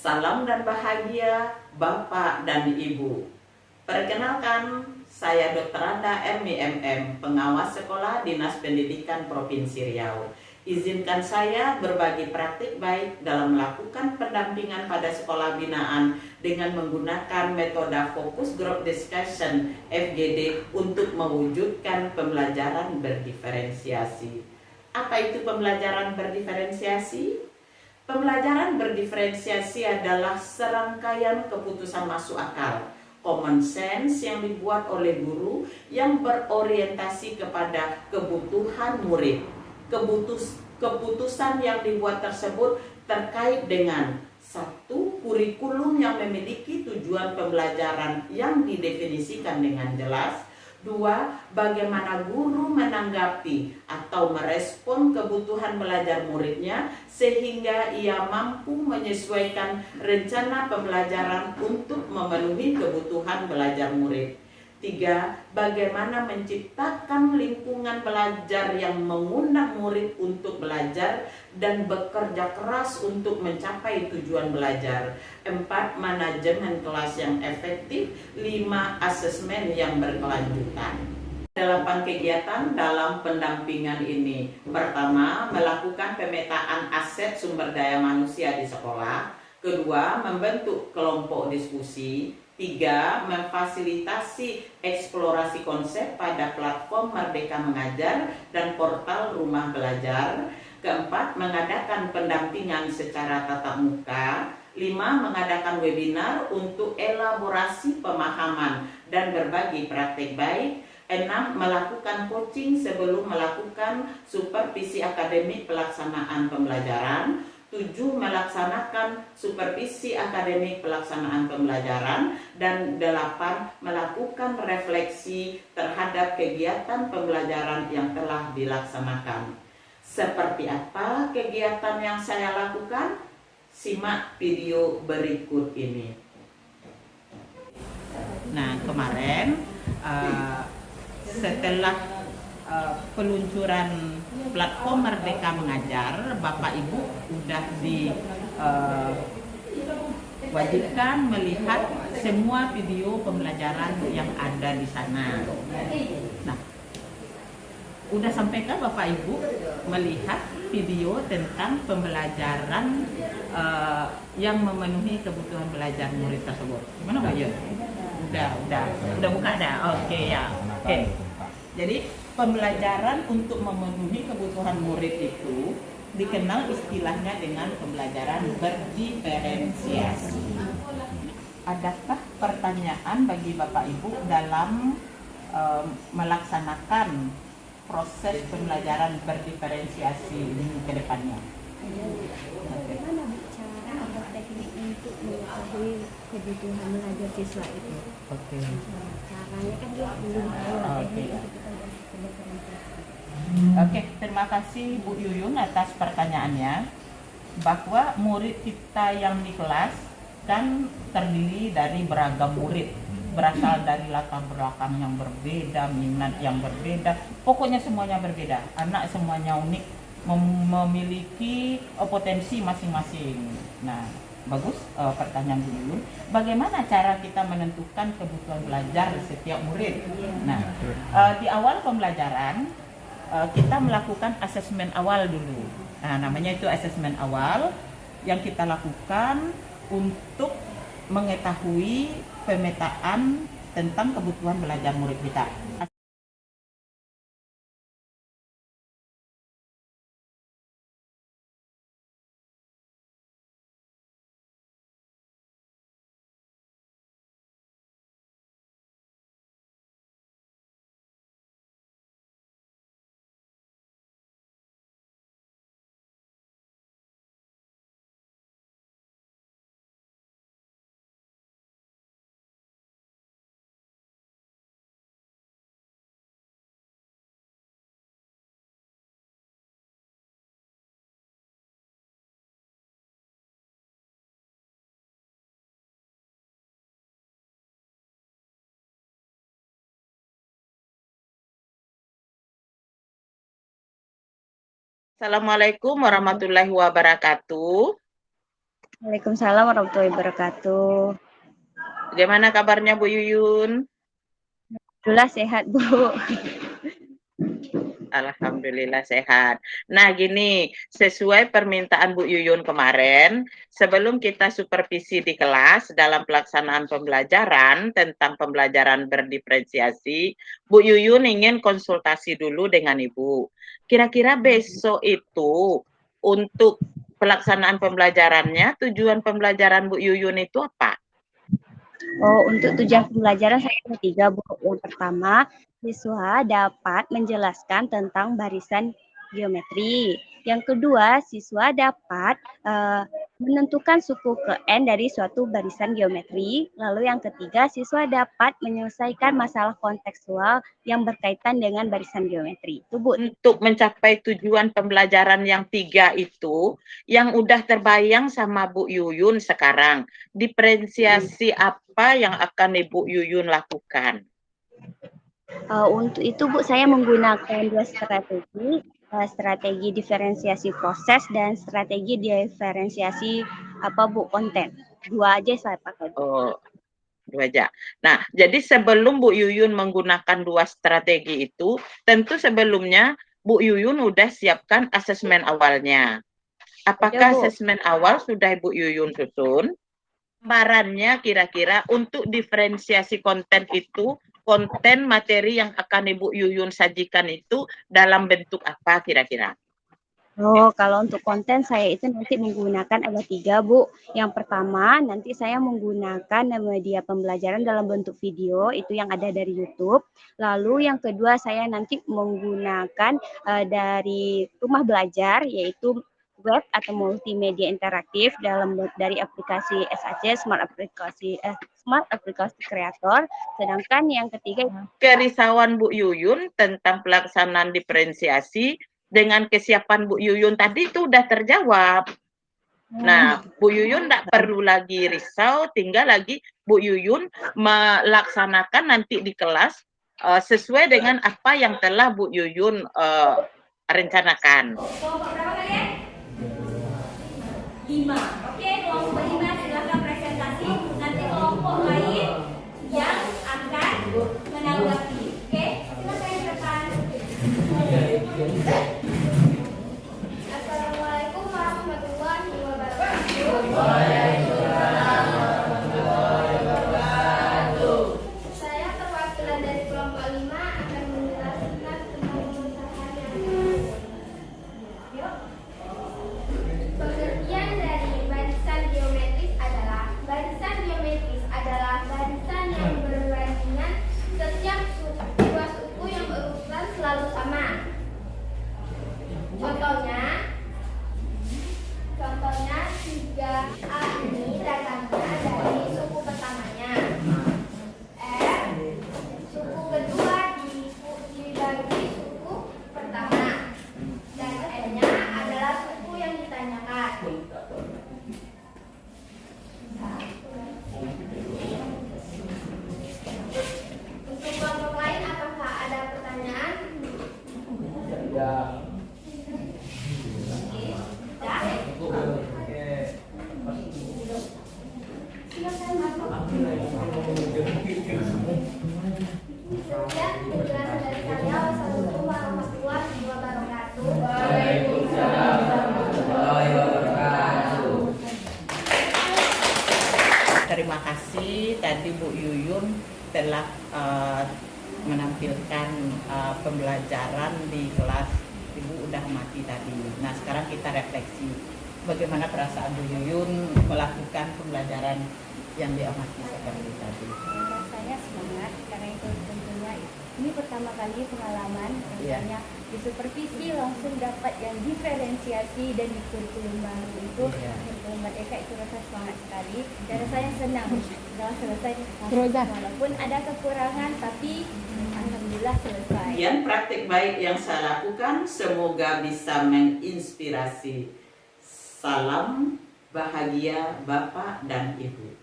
Salam dan bahagia Bapak dan Ibu. Perkenalkan, saya Dr. Anda MIMM, pengawas sekolah Dinas Pendidikan Provinsi Riau. Izinkan saya berbagi praktik baik dalam melakukan pendampingan pada sekolah binaan dengan menggunakan metode Focus Group Discussion (FGD) untuk mewujudkan pembelajaran berdiferensiasi. Apa itu pembelajaran berdiferensiasi? Pembelajaran berdiferensiasi adalah serangkaian keputusan masuk akal, common sense yang dibuat oleh guru yang berorientasi kepada kebutuhan murid. Keputusan yang dibuat tersebut terkait dengan satu, kurikulum yang memiliki tujuan pembelajaran yang didefinisikan dengan jelas. Dua, bagaimana guru menanggapi atau merespon kebutuhan belajar muridnya sehingga ia mampu menyesuaikan rencana pembelajaran untuk memenuhi kebutuhan belajar murid. Tiga, bagaimana menciptakan lingkungan belajar yang mengundang murid untuk belajar dan bekerja keras untuk mencapai tujuan belajar. Empat, manajemen kelas yang efektif. Lima, asesmen yang berkelanjutan. 8 kegiatan dalam pendampingan ini. Pertama, melakukan pemetaan aset sumber daya manusia di sekolah. Kedua, membentuk kelompok diskusi. Tiga, memfasilitasi eksplorasi konsep pada platform Merdeka Mengajar dan portal Rumah Belajar. Keempat, mengadakan pendampingan secara tatap muka. Lima, mengadakan webinar untuk elaborasi pemahaman dan berbagi praktik baik. 6. Melakukan coaching sebelum melakukan supervisi akademik pelaksanaan pembelajaran. 7. Melaksanakan supervisi akademik pelaksanaan pembelajaran. Dan 8. Melakukan refleksi terhadap kegiatan pembelajaran yang telah dilaksanakan. Seperti apa kegiatan yang saya lakukan? Simak video berikut ini. Nah, kemarin setelah peluncuran platform Merdeka Mengajar, Bapak Ibu sudah diwajibkan melihat semua video pembelajaran yang ada di sana. Nah, udah sampaikah Bapak Ibu melihat video tentang pembelajaran yang memenuhi kebutuhan belajar murid tersebut? Gimana Mbak Yun? Udah buka dah. Oke ya. Oke. Jadi pembelajaran untuk memenuhi kebutuhan murid itu dikenal istilahnya dengan pembelajaran berdiferensiasi. Adakah pertanyaan bagi Bapak Ibu dalam melaksanakan proses pembelajaran berdiferensiasi ini ke depannya? Bagaimana cara atau teknik untuk mengetahui kebutuhan belajar siswa itu? Oke. Caranya kan dia belum tahu lah teknik untuk kita berdiferensiasi. Oke, terima kasih Bu Yuyun atas pertanyaannya. Bahwa murid kita yang di kelas kan terdiri dari beragam murid, berasal dari latar belakang yang berbeda, minat yang berbeda, pokoknya semuanya berbeda. Anak semuanya unik, memiliki potensi masing-masing. Nah, bagus pertanyaan Bu Yuyun. Bagaimana cara kita menentukan kebutuhan belajar setiap murid? Nah, di awal pembelajaran kita melakukan asesmen awal dulu. Nah, namanya itu asesmen awal yang kita lakukan untuk mengetahui pemetaan tentang kebutuhan belajar murid kita. Assalamualaikum warahmatullahi wabarakatuh. Waalaikumsalam warahmatullahi wabarakatuh. Bagaimana kabarnya Bu Yuyun? Alhamdulillah sehat, Bu. Alhamdulillah sehat. Nah gini, sesuai permintaan Bu Yuyun kemarin, sebelum kita supervisi di kelas dalam pelaksanaan pembelajaran tentang pembelajaran berdiferensiasi, Bu Yuyun ingin konsultasi dulu dengan Ibu. Kira-kira besok itu untuk pelaksanaan pembelajarannya, tujuan pembelajaran Bu Yuyun itu apa? Oh, untuk tujuan pembelajaran saya ada 3, Bu. Yang pertama, siswa dapat menjelaskan tentang barisan geometri. Yang kedua, siswa dapat menentukan suku ke N dari suatu barisan geometri. Lalu yang ketiga, siswa dapat menyelesaikan masalah kontekstual yang berkaitan dengan barisan geometri. Itu, Bu. Untuk mencapai tujuan pembelajaran yang 3 itu, yang udah terbayang sama Bu Yuyun sekarang, diferensiasi apa yang akan Ibu Yuyun lakukan? Untuk itu, Bu, saya menggunakan 2 strategi, strategi diferensiasi proses dan strategi diferensiasi konten. 2 aja saya pakai, Bu. Oh, 2 aja. Nah, jadi sebelum Bu Yuyun menggunakan 2 strategi itu, tentu sebelumnya Bu Yuyun udah siapkan asesmen awalnya. Apakah Bu. asesmen awal sudah Ibu Yuyun susun? Gambarannya kira-kira untuk diferensiasi konten itu, konten materi yang akan Ibu Yuyun sajikan itu dalam bentuk apa kira-kira? Oh, kalau untuk konten saya itu nanti menggunakan ada 3, Bu. Yang pertama, nanti saya menggunakan media pembelajaran dalam bentuk video, itu yang ada dari YouTube. Lalu yang kedua, saya nanti menggunakan dari rumah belajar, yaitu web atau multimedia interaktif dari aplikasi SAC, Smart Aplikasi Creator. Sedangkan yang ketiga, Kerisauan Bu Yuyun tentang pelaksanaan diferensiasi dengan kesiapan Bu Yuyun tadi itu udah terjawab. Nah, Bu Yuyun tidak perlu lagi risau, tinggal lagi Bu Yuyun melaksanakan nanti di kelas sesuai dengan apa yang telah Bu Yuyun rencanakan. Kelompok berapa kalian? 5. Oke, kelompok 5 silakan presentasi. Nanti kelompok lain yang akan menanggapi. Oke, silakan ke depan. Assalamualaikum warahmatullahi wabarakatuh. Saya perwakilan dari kelompok 5 akan menjelaskan tentang perusahaan. Yuk. Pengertian dari barisan geometris adalah barisan yang berbandingan setiap dua suku yang berurutan selalu sama. Contohnya 3A ini datangnya dari suku pertamanya. R, suku kedua dibagi suku pertama. Dan N-nya adalah suku yang ditanyakan. Untuk kelompok lain, apakah ada pertanyaan? Silakan masuk. Sekian penjelasan dari saya. Wassalamualaikum warahmatullahi wabarakatuh. Terima kasih tadi Bu Yuyun telah menampilkan pembelajaran di kelas Ibu udah mati tadi. Nah sekarang kita refleksi bagaimana perasaan Bu Yuyun melakukan pembelajaran yang diamati seperti tadi. Rasanya semangat karena itu tentunya ini pertama kali pengalaman rasanya di supervisi langsung dapat yang diferensiasi dan di kurikulum baru itu kurikulum Merdeka itu rasa semangat sekali dan rasanya senang setelah selesai walaupun ada kekurangan tapi alhamdulillah selesai. Kemudian praktik baik yang saya lakukan semoga bisa menginspirasi. Salam bahagia Bapak dan Ibu.